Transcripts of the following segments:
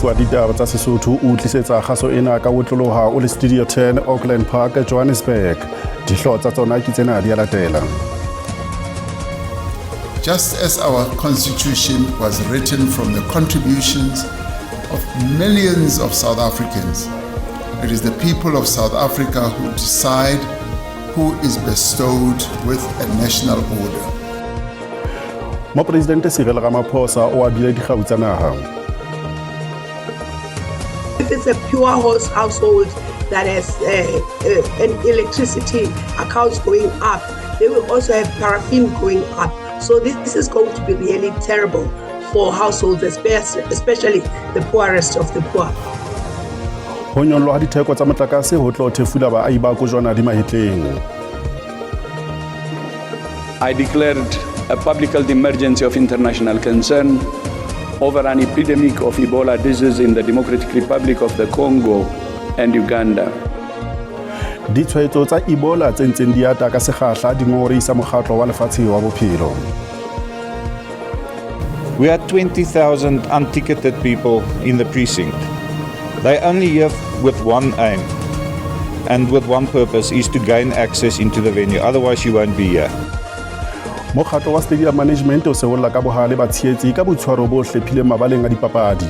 moefu wa ditaba tsa Sesotho o tlisetsa kgaso ena ka wotloloha o le Studio 10 Auckland Park, Johannesburg. Dihlo tsa tsona ke tsena di a latela. Just as our constitution was written from the contributions of millions of South Africans, it is the people of South Africa who decide who is bestowed with a national order. Mo Presidente Cyril Ramaphosa o abile dikgau tsa naha. If it's a pure horse household that has an electricity accounts going up, they will also have paraffin going up. So this is going to be really terrible for households, especially the poorest of the poor. Ho nyolloha ditheko tsa motlakase ho tlo thefula baahi ba kojwana di mahetleng. I declared a public health emergency of international concern over an epidemic of Ebola disease in the Democratic Republic of the Congo and Uganda. Ditshwaetso tsa Ebola tse ntseng di ata ka sekgahla di ngorisa mokgatlo wa lefatshe wa bophelo. We had 20,000 unticketed people in the precinct. They only here with one aim and with one purpose, is to gain access into the venue. Otherwise you won't be here. Mokgatlo wa stadium management o se holla ka bohale ba tshietsi ka botshwaro bo hlephileng mabaleng a dipapadi.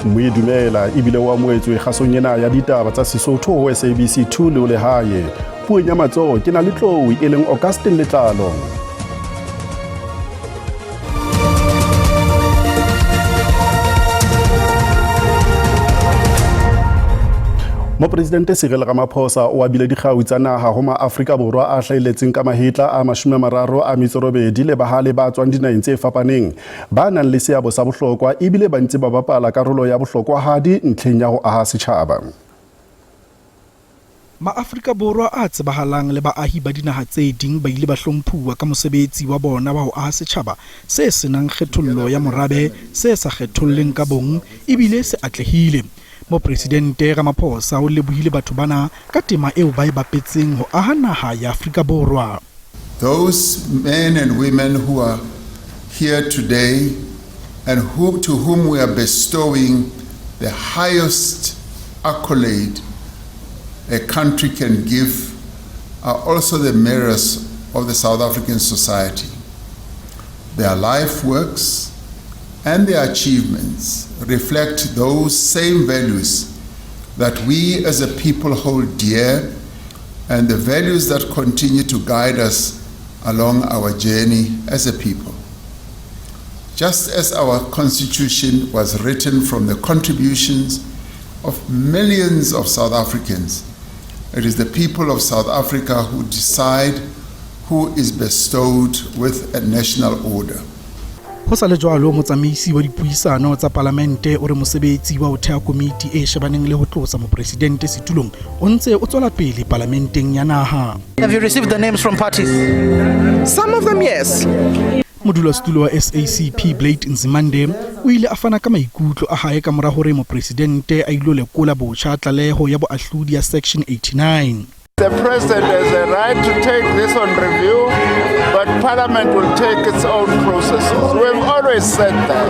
Moedumela ibile wa moetswe kgasong ena ya ditaba tsa Sesotho ho SABC 2 le le hae. Puong ya matsoho ke na le Tlou e leng Augustine Letlalo. Mo Presidente Cyril Ramaphosa o abile dikgau tsa naha ho ma-Afrika Borwa a hlaheletseng ka mahetla a 38 le bahale ba tswang dinaheng tse fapaneng ba nang le seabo sa bohlokwa ebile ba ntse ba bapala karolo ya bohlokwahadi ntlheng ya ho aha setjhaba. Ma-Afrika Borwa a tsebahalang le baahi ba dinaha tse ding ba ile ba hlomphuwa ka mosebetsi wa bona wa ho aha setjhaba se senang kgethollo ya morabe, se sa kgetholleng ka bong ebile se atlehile. Mo Presidente Ramaphosa o lebohile batho bana ka tema eo ba e bapetseng ho aha naha ya Afrika Borwa. Those men and women who are here today and to whom we are bestowing the highest accolade a country can give are also the mirrors of the South African society. Their life works and their achievements reflect those same values that we as a people hold dear and the values that continue to guide us along our journey as a people. Just as our constitution was written from the contributions of millions of South Africans, it is the people of South Africa who decide who is bestowed with a national order. Ho sa le jwalo motsamaisi wa dipuisano tsa Parlamente o re mosebetsi wa ho thea komiti e shebaneng le ho tlosa mo Presidente setulong o ntse o tswela pele Parlamenteng ya naha. Have you received the names from parties? Some of them, yes. Modulasetulo wa SACP Blade Nzimande o ile a fana ka maikutlo a hae ka mora hore mo Presidente a ilo lekola botjha tlaleho ya boahlodi ya Section 89. The President has a right to take this on review, but Parliament will take its own processes. We've always said that.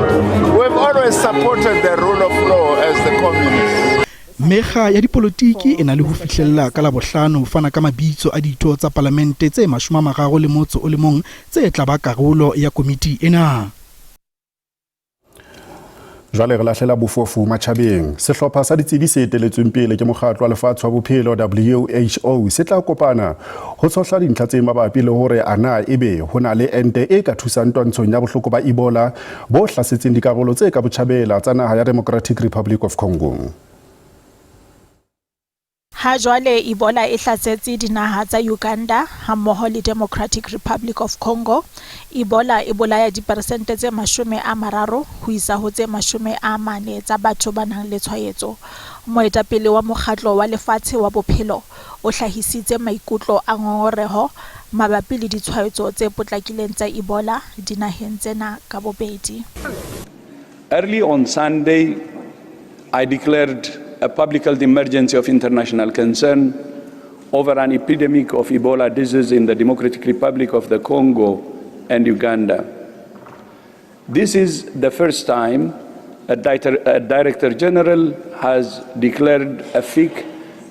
We've always supported the rule of law as the communists. Mekga ya dipolitiki e na le ho fihlella ka la bohlano ho fana ka mabitso a ditho tsa Parlamente tse 31 tse tla ba karolo ya komiti ena. Jwale re lahlela bofofu matjhabeng. Sehlopha sa ditsebi se eteletsweng pele ke mokgatlo wa lefatshe wa bophelo WHO se tla kopana ho tsohla dintlha tse mabapi le hore ana ebe ho na le ente e ka thusang twantshong ya bohloko ba Ebola bo hlasetseng dikarolo tse ka botjhabela tsa naha ya Democratic Republic of Congo. Ha jwale Ebola e hlasetse dinaha tsa Uganda hammoho le Democratic Republic of Congo. Ebola e bolaya diperesente tse 30 ho isa ho tse 40 tsa batho ba nang le tshwaetso. Moetapele wa mokgatlo wa lefatshe wa bophelo o hlahisitse maikutlo a ngongoreho mabapi le ditshwaetso tse potlakileng tsa Ebola dinaheng tsena ka bobedi. Early on Sunday, I declared a public health emergency of international concern over an epidemic of Ebola disease in the Democratic Republic of the Congo and Uganda. This is the first time a Director General has declared a FIC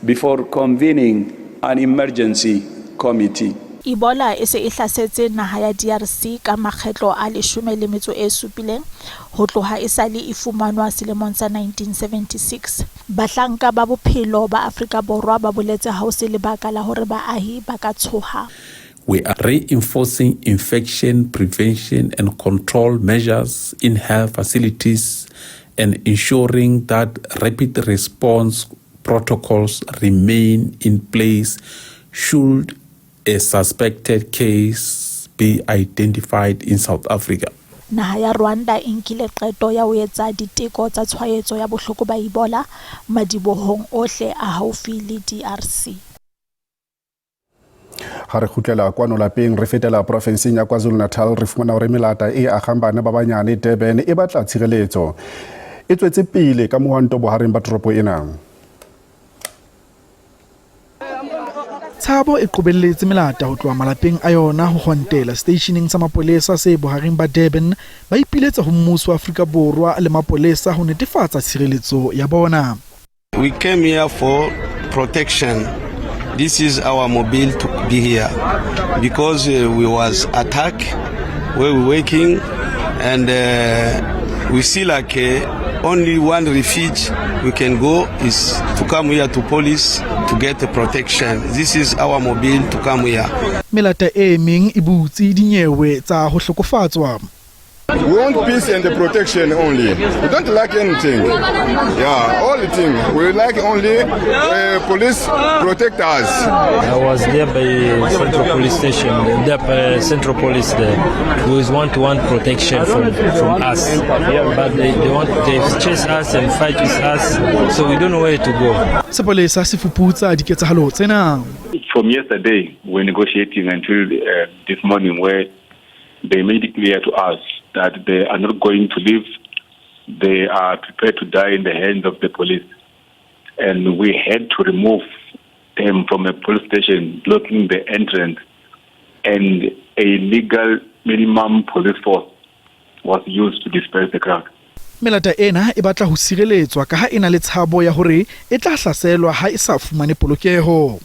before convening an emergency committee. Ebola e se e hlasetse naha ya DRC ka makgetlo a 17 ho tloha e sale e fumanwa selemong sa 1976. Bahlanka ba bophelo ba Afrika Borwa ba boletse ha o se lebaka la hore baahi ba ka tshoha. We are reinforcing infection prevention and control measures in health facilities and ensuring that rapid response protocols remain in place should a suspected case be identified in South Africa. Naha ya Rwanda inkile qeto ya ho etsa diteko tsa tshwaetso ya bohloko ba Ebola madibohong ohle a haufi le DRC. Ha re khutlela kwano lapeng re fetela provinseng ya KwaZulu-Natal re fumana hore melata e agang bana ba banyane Durban e batla tshireletso e tswetse pele ka mohwanto bohareng ba toropo ena. Tshabo e qobelletse melata ho tloha malapeng a yona ho hwantela stationing sa mapolesa se bohareng ba Durban ba ipiletsa ho mmuso wa Afrika Borwa le mapolesa ho netefatsa tshireletso ya bona. We came here for protection. This is our mobile to be here because we was attacked where we working and we see like only one refuge we can go is to come here to police to get the protection. This is our mobile to come here. Melata e meng e butsi dinyewe tsa ho hlokofatswa. We want peace and the protection only. We don't like anything. Yeah, all the thing. We like only police protect us. I was there by Central Police Station. There by Central Police there. We always want protection from us. But they chase us and fight with us, so we don't know where to go. Sepolesa se fuputsa diketsahalo tsena. From yesterday, we're negotiating until this morning where they made it clear to us that they are not going to leave. They are prepared to die in the hands of the police. And we had to remove them from a police station, blocking the entrance. And a legal minimum police force was used to disperse the crowd. Melata ena e batla ho sireletswa ka ha ena le tshabo ya hore e tla hlaselwa ha e sa fumane polokeho.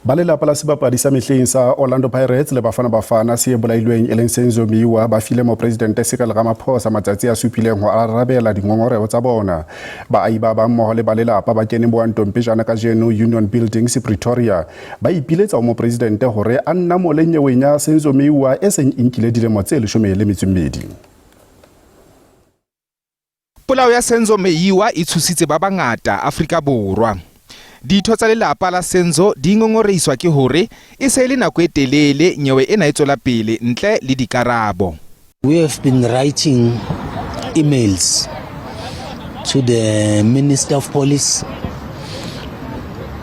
Balelapa la sebapadi sa mehleng sa Orlando Pirates le Bafana Bafana se bolailweng e leng Senzo Meyiwa ba file mo president Cyril Ramaphosa matsatsi a supileng ho arabela dingongorego tsa bona. Baahi ba bang mmoho le balelapa ba kene boantong pejana ka jeno Union Buildings Pretoria ba ipiletsa mo president hore a nna mo lenyeweng ya Senzo Meyiwa e seng inkile dilemo tse 12. Polao ya Senzo Meyiwa e tshositse ba bangata Afrika Borwa. Ditho tsa lelapa la Senzo di ngongoreiswa ke hore e se le nako e telele nyewe ena e tswela pele ntle le dikarabo. We have been writing emails to the Minister of Police.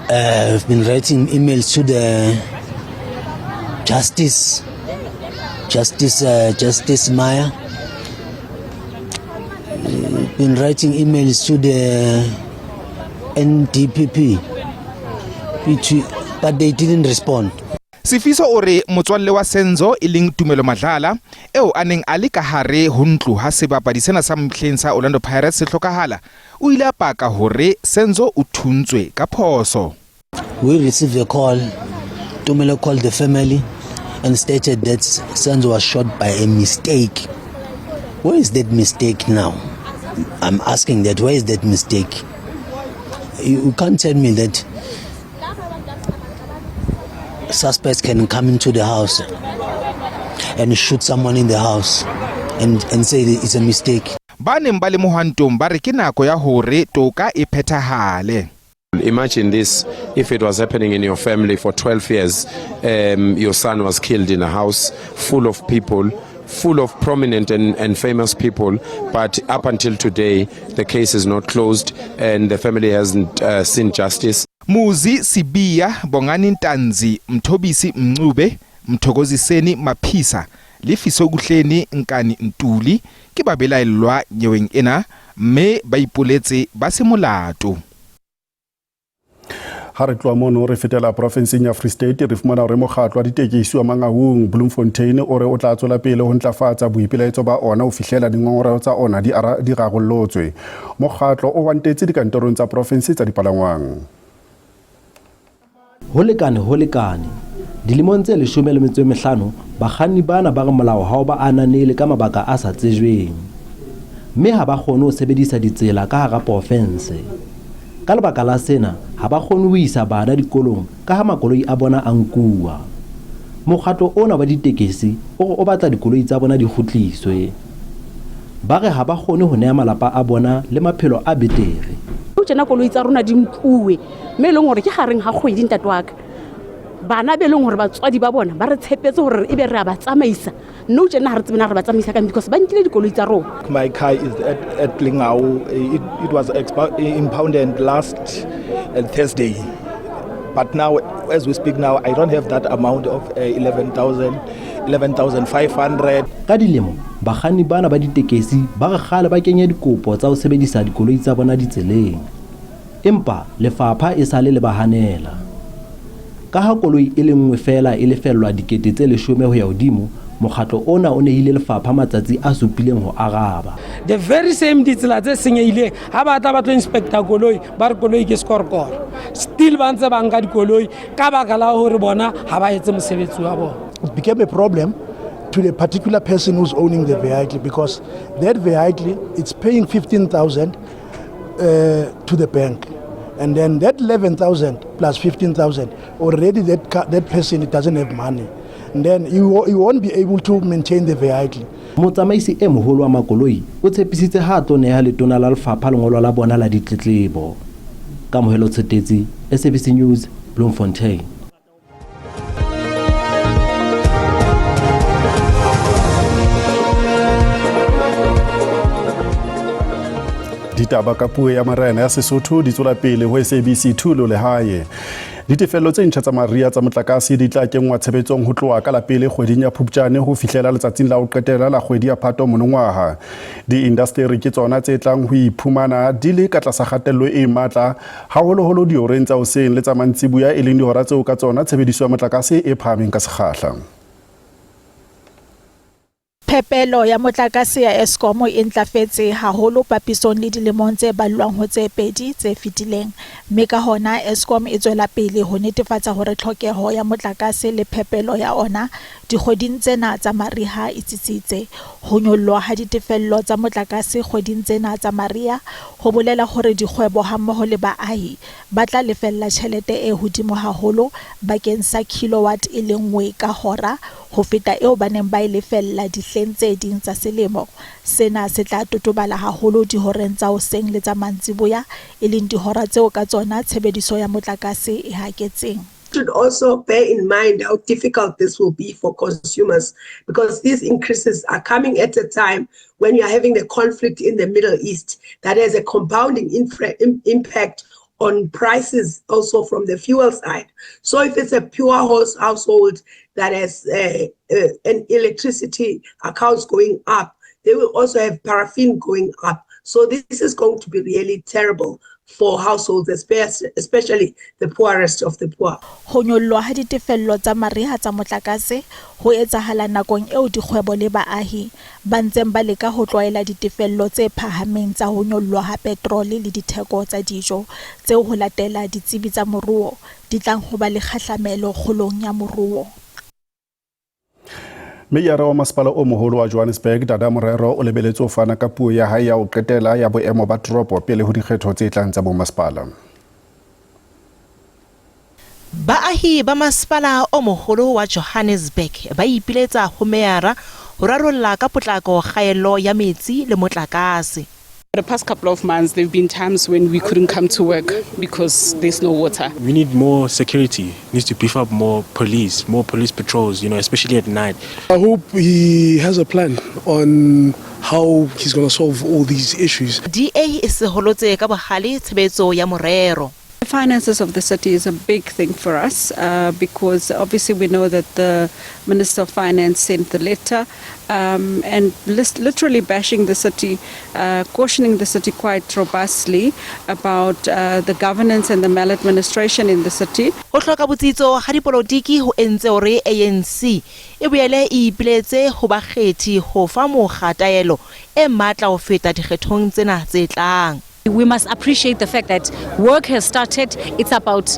I've been writing emails to the Justice Maya. Been writing emails to the NDPP, but they didn't respond. Sifiso ore motswalle wa Senzo e leng Tumelo Madlala eo a neng a le ka hare ho ntlo ha sebapadi sena sa mhleng sa Orlando Pirates se hlokahala o ile a paka hore Senzo o thuntswe ka phoso. We received a call. Tumelo called the family and stated that Senzo was shot by a mistake. Where is that mistake now? I'm asking that, where is that mistake? You can't tell me that suspects can come into the house and shoot someone in the house and say it's a mistake. Banem bale mohwantong ba re ke nako ya hore toka e phethahale. Imagine this, if it was happening in your family for 12 years, your son was killed in a house full of people, full of prominent and famous people, but up until today the case is not closed and the family hasn't seen justice. Muzi Sibia Bongani Ntanzi Mthobisi Mncube Mthokoziseni Maphisa Lefiso Kuhleni Nkani Ntuli ke ba belaelwa nyeweng ena mme ba ipoletse ba se molato. ha re tloa mono re fetela provinceng ya Free State re fumana hore mokgatlo wa ditekesi wa Mangaung Bloemfontein o re o tla tswela pele ho ntlafatsa boipelaetso ba ona o fihlela dingongoreo tsa ona di rarollotswe. Mokgatlo o wantetse dikantorong tsa province tsa dipalangwang. Ho lekane dilemong tse 15 bakganni bana ba re molao ha o ba ananele ka mabaka a sa tsejweng, mme ha ba kgone ho sebedisa ditsela ka hara province. Ka lebaka la sena ha ba kgone ho isa bana dikolong ka ha makoloi a bona a nkuwa. Mokgatlo ona wa ditekesi o batla dikoloi tsa bona di kgutliswe. Ba re ha ba kgone ho nea malapa a bona le maphelo a betere. O tsena koloi tsa rona di nkuwe mme le ngore ke gareng ha kgwedi ntate wa ka. Bana be leng hore batswadi ba bona ba re tshepetse hore ebe re a ba tsamaisa. No tsena ha re tsena re ba tsamaisa ka because ba nkile dikoloi tsa rona. My car is at Lingau. It was impounded last Thursday. But now, as we speak now, I don't have that amount of 11,500. Ka dilemo bakganni bana ba ditekesi ba re kgale ba kenya dikopo tsa ho sebedisa dikoloi tsa bona ditseleng. Empa lefapha e sa le bahanela. Ka ha koloi e le nngwe fela e lefellwa dikete tse 10 ho ya hodimo, mokgatlo ona o nehile lefapha matsatsi a supileng ho araba. The very same ditsela tse senyehileng ha ba tla ba tlo inspector koloi ba re koloi ke skorkor. Still ba ntse ba nka dikoloi ka baka la hore bona ha ba etse mosebetsi wa bona. It became a problem to the particular person who's owning the vehicle because that vehicle it's paying 15,000 to the bank. And then that 11,000 plus 15,000 already that person it doesn't have money. And then you won't be able to maintain the vehicle. Motsamaisi e moholo wa makoloi o tshepisitse ha toneha letona la lefapha lengolo la bona la ditletlebo. Kamohelo Tsetetsi, SABC News, Bloemfontein. Ditaba ka puo ya marena ya Sesotho di tswela pele ho SABC thulo le hae. Ditefello tse ntjha tsa maria tsa motlakase di tla kengwa tshebetsong ho tloha ka la pele kgweding ya Phupjane ho fihlela letsatsing la ho qetela la kgwedi ya Phato monongwaha. Di-industry ke tsona tse tlang ho iphumana di le ka tlasa kgatello e matla haholoholo dioreng tsa hoseng le tsa mantsibuya e leng dihora tseo ka tsona tshebediso ya motlakase e phahameng ka sekgahla. Phepelo ya motlakase ya Eskom e ntlafetse haholo papisong le dilemong tse ballwang ho tse pedi tse fetileng, mme ka hona Eskom e tswela pele ho netefatsa hore tlhokeho ya motlakase le phepelo ya ona dikgweding tsena tsa mariha e tsitsitse. Ho nyollwa ha ditefello tsa motlakase kgweding tsena tsa mariha ho bolela hore dikgwebo hammoho le baahi ba tla lefella tjhelete e hodimo haholo bakeng sa kilowatt e le nngwe ka hora ho feta eo ba neng ba e lefella dihleng tse ding tsa selemo. Sena se tla totobala haholo dihoreng tsa hoseng le tsa mantsibuya e leng dihora tseo ka tsona tshebediso ya motlakase e haketseng. Should also bear in mind how difficult this will be for consumers because these increases are coming at a time when you are having the conflict in the Middle East that has a compounding impact on prices also from the fuel side. So if it's a pure household that has an electricity accounts going up, they will also have paraffin going up. So this is going to be really terrible for households, especially the poorest of the poor. Ho nyollwa ha ditefello tsa mariha tsa motlakase ho etsahala nakong eo dikgwebo le baahi ba ntseng ba leka ho tlwaela ditefello tse phahameng tsa ho nyollwa ha petrol le ditheko tsa dijo tseo ho latela ditsebi tsa moruo di tlang ho ba le kgahlamelo kgolong ya moruo. Meyiwa wa masepala o moholo wa Johannesburg Dada Morero o lebeletse ho fana ka puo ya hae ya ho qetela ya boemo ba toropo pele ho dikgetho tse tlang tsa bomasepala. Baahi ba masepala o moholo wa Johannesburg ba ipiletsa ho Meyiwa ho rarolla ka potlako kgaello ya metsi le motlakase. The past couple of months, there have been times when we couldn't come to work because there's no water. We need more security. Needs to beef up more police patrols, especially at night. I hope he has a plan on how he's going to solve all these issues. DA is holotse ka bohale tshebetso ya Morero. The finances of the city is a big thing for us because obviously we know that the Minister of Finance sent the letter and literally bashing the city, cautioning the city quite robustly about the governance and the maladministration in the city. Ho hloka botsitso ha dipolotiki ho entse hore ANC e boele e ipiletse ho bakgethi ho fa mokgataelo e matla ho feta dikgethong tsena tse tlang. We must appreciate the fact that work has started. It's about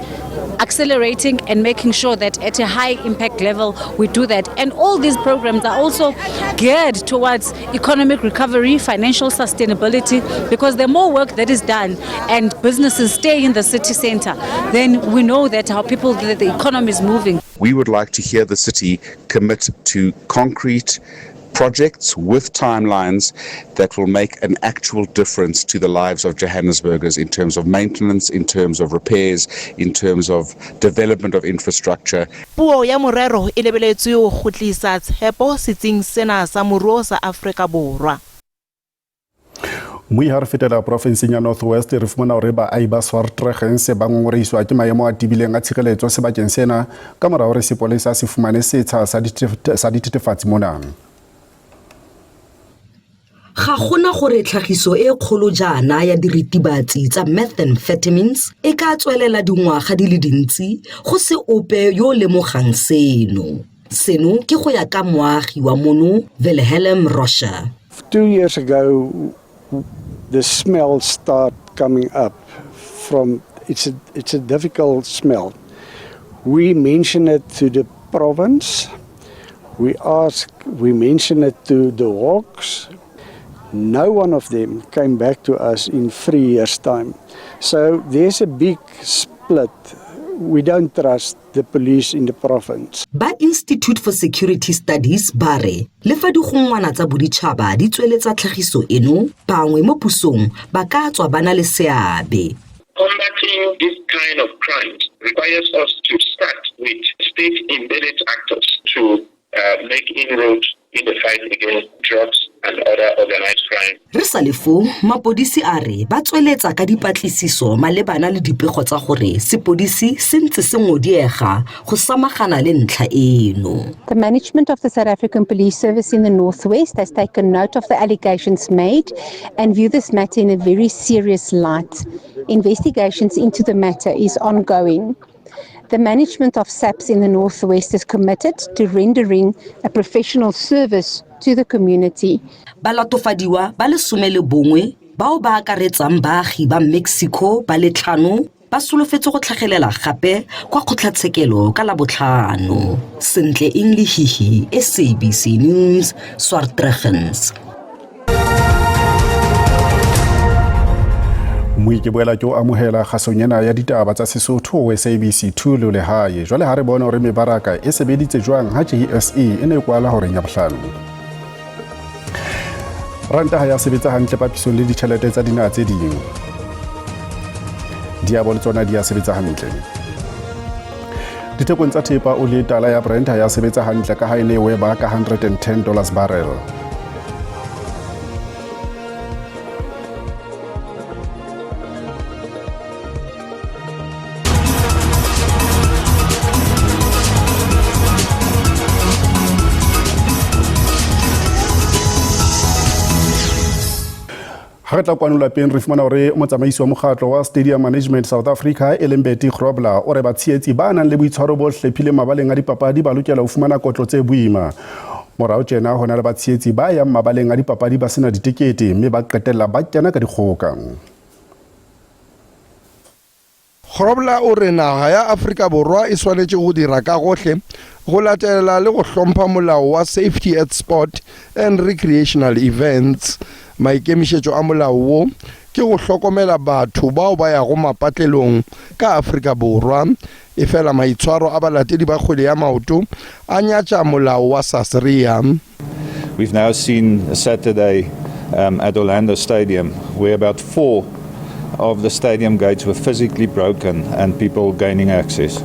accelerating and making sure that at a high impact level we do that. And all these programs are also geared towards economic recovery, financial sustainability, because the more work that is done and businesses stay in the city center, then we know that our people, that the economy is moving. We would like to hear the city commit to concrete projects with timelines that will make an actual difference to the lives of Johannesburgers in terms of maintenance, in terms of repairs, in terms of development of infrastructure. Puo ya morero e lebeletswe ho kgutlisa tshepo setsing sena sa moruo sa Afrika Borwa. Mui har fetela provinseng ya North West re fumana hore baahi ba Swartruggens ba ngongoreiswa ke maemo a tibileng a tshireletso sebakeng sena ka mora hore sepolesa se fumane setsha sa dithethefatsi mona. Ga gona gore tlhagiso e kgolo jana ya diritibatsi tsa methamphetamines e ka tswelela dingwaga di le dintsi go se ope yo lemogang seno. Seno ke go ya ka moagi wa mono Wilhelm Rocha. 2 years ago the smell start coming up from it's a difficult smell. We mention it to the province. We mention it to the Hawks. No one of them came back to us in 3 years' time. So there's a big split. We don't trust the police in the province. Ba Institute for Security Studies bare le fa digongwana tsa boditšhaba di tsweletsa tlhagiso eno bangwe mo pusong ba ka tswa bana le seabe. Combating this kind of crimes requires us to start with state-embedded actors to make inroads in the fight against drugs and other organized crime. Re sa lefo mapodisi a re ba tsweletsa ka dipatlisiso malebana le dipego tsa gore sepodisi se ntse se ngodiega go samagana le ntlha eno. The management of the South African Police Service in the Northwest has taken note of the allegations made and view this matter in a very serious light. Investigations into the matter is ongoing. The management of SABC in the Northwest is committed to rendering a professional service to the community. Balatofadiwa ba le 11 bao ba akaretsang baagi ba Mexico ba le 5 ba solofetse go tlhagelela gape kwa kgotlatshekelo ka la botlhano. Sentle English, SABC News, Swartruggens. Mui ke boela ke o amohela kgasonyena ya ditaba tsa Sesotho ho SABC 2 le hae. Jwale ha re bona hore mebaraka e sebeditse jwang ha JSE e ne kwala hore nya bohlano. Ranta ha ya sebetsa hantle papisong le ditjhelete tsa dinaha tse ding. Diabo le tsona di ya sebetsa hantle. Dithekong tsa thepa o le tala ya Brent ha ya sebetsa hantle ka ha ene weba ka $110 barrel. Ha re tla kwanola peng re fumana hore motsamaisi wa mokgatlo wa Stadium Management South Africa Elembeti Grobler o re batshietsi ba nang le boitshwaro bo hlephile mabaleng a dipapadi ba lokela ho fumana kotlo tse boima. Morao tjena hona le batshietsi ba yang mabaleng a dipapadi ba sena ditekete mme ba qetella ba kena ka dikgoka. Grobler o re naga ya Afrika Borwa e swanetse go dira ka gohle go latela le go hlompha molao wa safety at sport and recreational events. Maikemišetšo a molao wo ke go hlokomela batho bao ba ya go mapatlelong ka Afrika Borwa e fela maitshwaro a balatedi ba kgwele ya maoto a nyatša molao wa SASRIA. We've now seen a Saturday at Orlando Stadium where about 4 of the stadium gates were physically broken and people gaining access.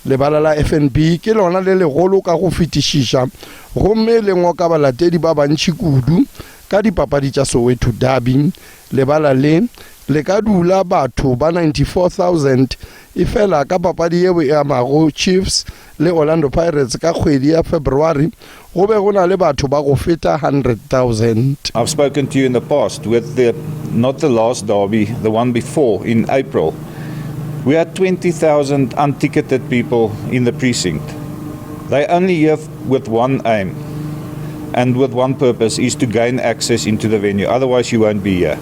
Lebala la FNB ke lona le legolo ka go fetišiša gomme le ngoka balatedi ba bantši kudu ka dipapadi tša Soweto Derby. Lebala le le ka dula batho ba 94,000 e fela ka papadi eo e amago Chiefs le Orlando Pirates ka kgwedi ya February go be go na le batho ba go feta 100,000. I've spoken to you in the past with not the last derby, the one before in April. We had 20,000 unticketed people in the precinct. They only here with one aim and with one purpose, is to gain access into the venue. Otherwise you won't be here.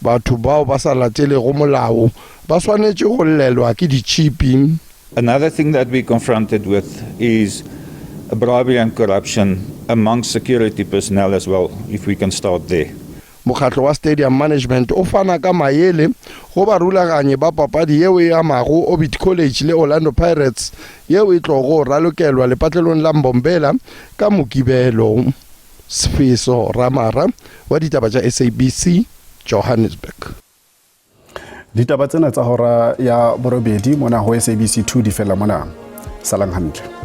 Batho bao ba sa latele go molao ba swanetse go lelwa ke di-chipping. Another thing that we confronted with is bribery and corruption amongst security personnel as well, if we can start there. Mokgatlo wa Stadium Management o fana ka maele go barulaganye ba papadi yeo e amago Orbit College le Orlando Pirates yeo e tlogo ralokelwa lepatlelong la Mbombela ka Mokibelo. Sfiso Ramara wa ditaba tša SABC, Johannesburg. Ditaba tsena tsa hora ya borobedi mona ho SABC 2 di fela mona. Salang hantle.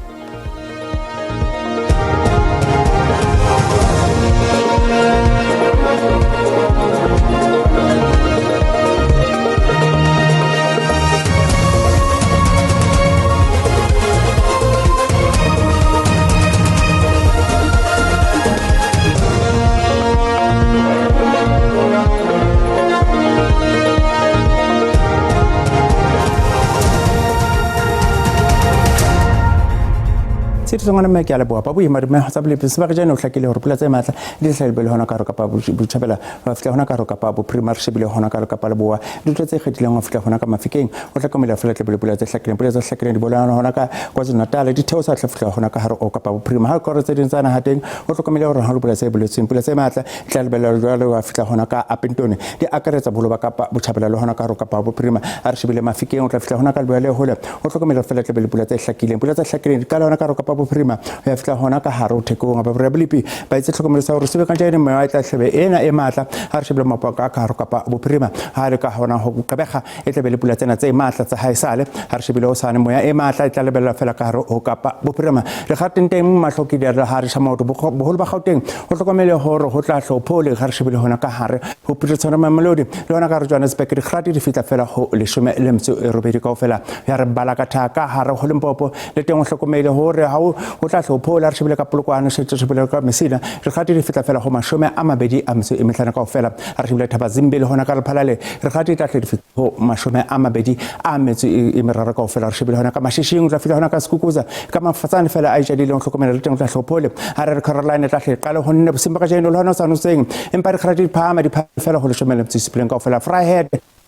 Sengwana me ke a leboa ba boima me tsa bolepi se ba jana o hlakile hore pula tse matla di hlahile hona ka ro kapa botjhabela ba fitla hona ka ro kapa bo primary shebile hona ka ro kapa leboa di tse kgetileng go fitla hona ka mafikeng o tlhokomela fela tle pula tse hlakileng di bolana hona ka KwaZulu Natal di theo sa tlhafitla hona ka hare o kapa bo primary ha kore tse ding tsana hateng o tlhokomela hore ha lo pula tse boletseng pula tse matla tlalebela jwalo wa fitla hona ka apentone di akaretsa bolo ba kapa botjhabela le hona ka ro kapa bo primary ha re shebile mafikeng o tla fitla hona ka leboa le hole o tlhokomela fela tle pula tse hlakileng di ka hona ka ro kapa bo prima ya fitla hona ka haro thekong ba re blipi ba itse tlhokomelo hore se be ka jane me a tla hlebe ena e matla ha re shebile mapaka ka haro kapa bo prima ha re ka hona ho qabega e tle be le pula tsena tse matla tsa haisale ha re shebile o sane moya e matla e tla lebella fela ka haro o kapa bo prima re gatenteng mahloki di re ha re shama boholo ba Gauteng o tlhokomele hore ho tla hlophole ha re shebile hona ka hare ho pitsana mamelodi le hona ka re Johannesburg di gradi di fitla fela ho le shome le mtse e robedi ka ofela ya re bala ka thaka hare ho Limpopo le teng o hlokomele hore ha o tla hlopola re shebile ka polokwane se shebile ka mesina re gati di fitla fela go mashome a mabedi a mtse e metlhana ka ofela re shebile Thaba Zimbele hona ka Lephalale re gati tla hle di fitla go mashome a mabedi a metse e merara ka ofela re shebile hona ka Mashishing tla fitla hona ka Skukuza ka mafatsane fela a jadile o hlokomela le teng tla hlopole ha re Caroline tla hle qale ho nne bosimba ka jeno le hona sa no seng empa re gati phama di fela go le shomela mtse sipileng ka ofela Fryhead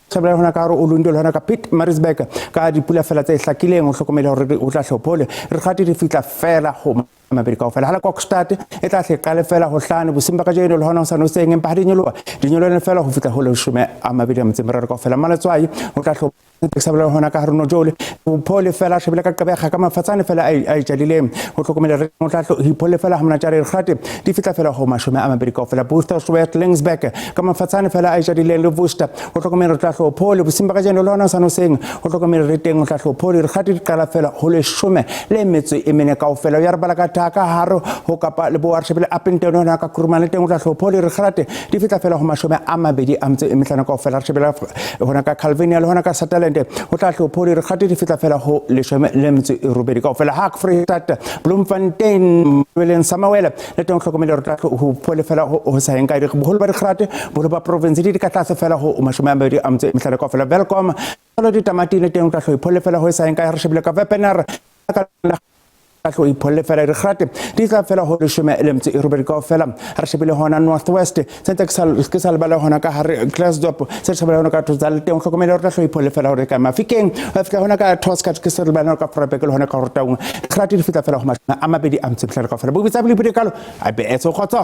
sebele hona ka ro ulundo hona ka Piet Maritzburg ka dipula fela tse hlakileng o hlokomela hore o tla hlophole re gati di fitla fela go America ofela hala Kokstad e tla hle qale fela ho hlane bosimba ka jeno le hona sa no seng empa di nyolo fela ho fitla ho le shume a mabedi a mtsemere ka ofela malatswai o tla hlo sebele hona ka Harno Jole o phole fela shebele ka qabega ka mafatsane fela a jalileng ho hlokomela re o tla hlo phole fela ha mona tjare re gati di fitla fela ho mashume a mabedi ka ofela Booster Swet Lingsback ka mafatsane fela a jalileng le Booster o hlokomela re tla hlo phole bosimba ka jeno le hona sa no seng o hlokomela re teng o tla hlo phole re gati di qala fela ho le shume le metse e mene ka ofela ya re bala ka ka haro ho kapa le bo arshebele apenteno na ka kurumane teng o tla hlophole re grate di fitla fela go mashome a mabedi a mtse e metlhana ka ofela arshebele hona ka Calvin le hona ka Satellite o tla hlophole re gate di fitla fela ho leshome le mtse e robedi ka ofela Hak Freestad Bloemfontein Welen Samawela le teng hlokomele re tla ho phole fela ho sa enka di boholo ba di grate boholo ba province di ka tlase fela ho mashome a mabedi a mtse e metlhana ka ofela Welcome lo di tamati le teng tla hlophole fela ho sa enka arshebele ka Wepener ka tlo iphole fela re gate di tla fela ho leshome le mtse e robedi ka ofela re shebile hona Northwest sentse ke salbala hona ka hare Glasgow se shebile hona ka Tozal teng hlokomela re tla hlo iphole fela hore ka Mafikeng a fitla hona ka Toscat ke salbala ka Vryburg le hona ka Rotong gate di fitla fela ho mashome a mabedi a mtse ka ofela bo bitsa bile kalo a be etso khotso